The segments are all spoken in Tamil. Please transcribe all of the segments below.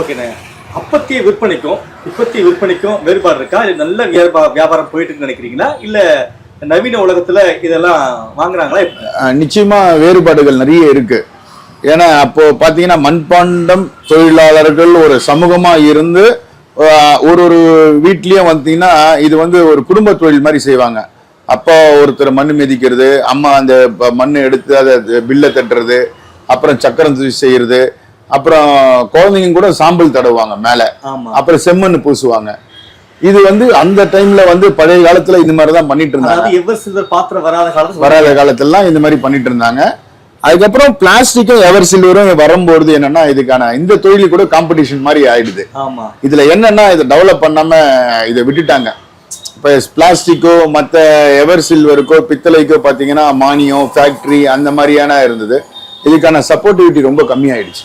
ஓகேண்ணே. அப்பத்திய விற்பனைக்கும் வேறுபாடு இருக்கா? இல்ல நல்ல வியாபாரம் போயிட்டு இருக்குன்னு நினைக்கிறீங்களா? இல்ல நவீன உலகத்துல இதெல்லாம் வாங்குறாங்களா? நிச்சயமா வேறுபாடுகள் நிறைய இருக்கு. ஏன்னா அப்போ பாத்தீங்கன்னா மண்பாண்டம் தொழிலாளர்கள் ஒரு சமூகமா இருந்து ஒரு வீட்லயும் வந்தீங்கன்னா இது ஒரு குடும்ப தொழில் மாதிரி செய்வாங்க. அப்பா ஒருத்தர் மண் மிதிக்கிறது, அம்மா அந்த மண்ணை எடுத்து அதை பில்லை தட்டுறது, அப்புறம் சக்கரம் செய்யறது, அப்புறம் குழந்தைங்க கூட சாம்பல் தடவுவாங்க மேல, அப்புறம் செம்மண் பூசுவாங்க. இது அந்த டைம்ல பழைய காலத்துல இந்த மாதிரிதான் பண்ணிட்டு இருந்தாங்க. வராத காலத்துல இந்த மாதிரி பண்ணிட்டு இருந்தாங்க. அதுக்கப்புறம் பிளாஸ்டிக்கும் எவர் சில்வரும் வரும்போது என்னன்னா இதுக்கான இந்த தொழில் கூட காம்படிஷன் மாதிரி ஆயிடுது. இதுல என்னன்னா இதை டெவலப் பண்ணாம இதை விட்டுட்டாங்க. இப்ப பிளாஸ்டிக்கோ மத்த எவர் சில்வருக்கோ பித்தளைக்கோ பாத்தீங்கன்னா மானியம் ஃபேக்டரி அந்த மாதிரியான இருந்தது. இதுக்கான சப்போர்ட்டிவிட்டி ரொம்ப கம்மியாயிடுச்சு.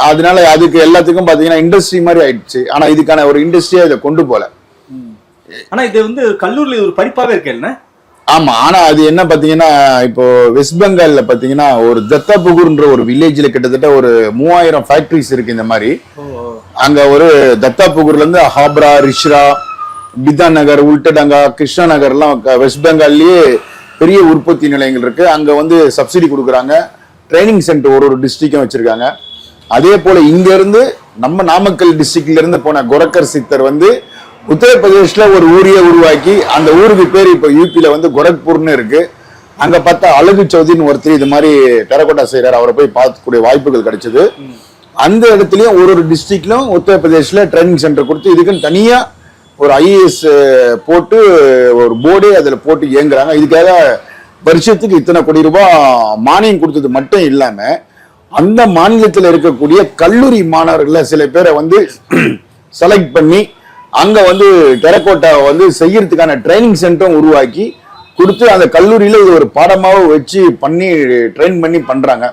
அதனால அதுக்கு எல்லாத்துக்கும் பாத்தீங்கன்னா இண்டஸ்ட்ரி மாதிரி ஆயிடுச்சு. ஆனா இதுக்கான ஒரு இண்டஸ்ட்ரியா இதை கொண்டு போல. ஆனா இது கல்லூரியில ஒரு படிப்பாவே இருக்கு. ஆமா, ஆனா அது என்ன பாத்தீங்கன்னா இப்போ வெஸ்ட் பெங்கால்ல பாத்தீங்கன்னா ஒரு தத்தாபுகூர்ன்ற ஒரு வில்லேஜ்ல கிட்டத்தட்ட ஒரு 3000 ஃபேக்டரிஸ் இருக்கு. இந்த மாதிரி அங்க ஒரு தத்தாபுகூர்ல இருந்து ஹாப்ரா, ரிஷ்ரா, பிதாநகர், உல்டடங்கா, கிருஷ்ணா நகர் எல்லாம் வெஸ்ட் பெங்கால்லயே பெரிய உற்பத்தி நிலையங்கள் இருக்கு. அங்க சப்சிடி கொடுக்குறாங்க. ட்ரைனிங் சென்டர் ஒரு டிஸ்ட்ரிக்டும் வச்சிருக்காங்க. அதே போல இங்க இருந்து நம்ம நாமக்கல் டிஸ்ட்ரிக்ட்ல இருந்து போன கோரக்கர் சித்தர் உத்தரப்பிரதேஷ்ல ஒரு ஊரையே உருவாக்கி அந்த ஊருக்கு பேர் இப்ப யூபியில கோரக்பூர்னு இருக்கு. அங்க பார்த்தா அழகு சௌத்ரின்னு ஒருத்தர் இது மாதிரி டெரகோட்டா செய்யறாரு. அவரை போய் பார்க்கக்கூடிய வாய்ப்புகள் கிடைச்சது. அந்த இடத்துலயும் ஒரு டிஸ்ட்ரிக்ட்லயும் உத்தரப்பிரதேஷ்ல ட்ரைனிங் சென்டர் கொடுத்து இதுக்குன்னு தனியா ஒரு ஐஏஎஸ் போட்டு ஒரு போர்டே அதுல போட்டு இயங்குறாங்க. இதுக்காக வருஷத்துக்கு இத்தனை கோடி ரூபாய் மானியம் கொடுத்தது மட்டும் இல்லாம அந்த மாநிலத்தில் இருக்கக்கூடிய கல்லூரி மாணவர்களை சில பேரை செலக்ட் பண்ணி அங்க டெரகோட்டா செய்யறதுக்கான ட்ரைனிங் சென்டரும் உருவாக்கி கொடுத்து அந்த கல்லூரியில இது ஒரு பாடமாக வச்சு பண்ணி ட்ரெயின் பண்ணி பண்றாங்க.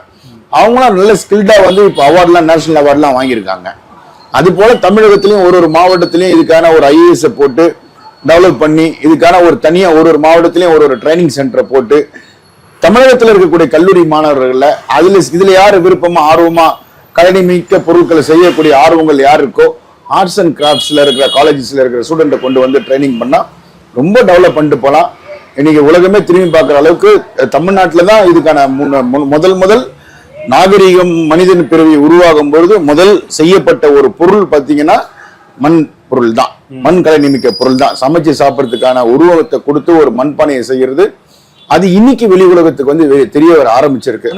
அவங்களாம் நல்ல ஸ்கில்டா இப்ப அவார்ட்லாம் நேஷனல் அவார்ட்லாம் வாங்கியிருக்காங்க. அது போல தமிழகத்திலையும் ஒரு மாவட்டத்திலையும் இதுக்கான ஒரு ஐஏஎஸ் போட்டு டெவலப் பண்ணி இதுக்கான ஒரு தனியா ஒரு மாவட்டத்திலையும் ஒரு ட்ரைனிங் சென்டரை போட்டு தமிழகத்தில் இருக்கக்கூடிய கல்லூரி மாணவர்கள இதுல யாரு விருப்பமா ஆர்வமா கலைநமிக்க பொருட்களை செய்யக்கூடிய ஆர்வங்கள் யாரு இருக்கோ ஆர்ட்ஸ் அண்ட் கிராஃப்ட்ஸ்ல இருக்கிற காலேஜஸ்ல இருக்கிற ஸ்டூடெண்ட்டை கொண்டு ட்ரைனிங் பண்ணா ரொம்ப டெவலப் பண்ணிட்டு போகலாம். இன்னைக்கு உலகமே திரும்பி பார்க்குற அளவுக்கு தமிழ்நாட்டில் தான் இதுக்கான முதல் நாகரிகம் மனிதன் பிறவி உருவாகும் பொழுது முதல் செய்யப்பட்ட ஒரு பொருள் பார்த்தீங்கன்னா மண் பொருள் தான். மண் கலை நிமிக்க பொருள் தான். சமைச்சு சாப்பிட்றதுக்கான உருவகத்தை கொடுத்து ஒரு மண்பானையை செய்யறது அது இன்னைக்கு வெளி உலகத்துக்கு தெரிய வர ஆரம்பிச்சிருக்கு.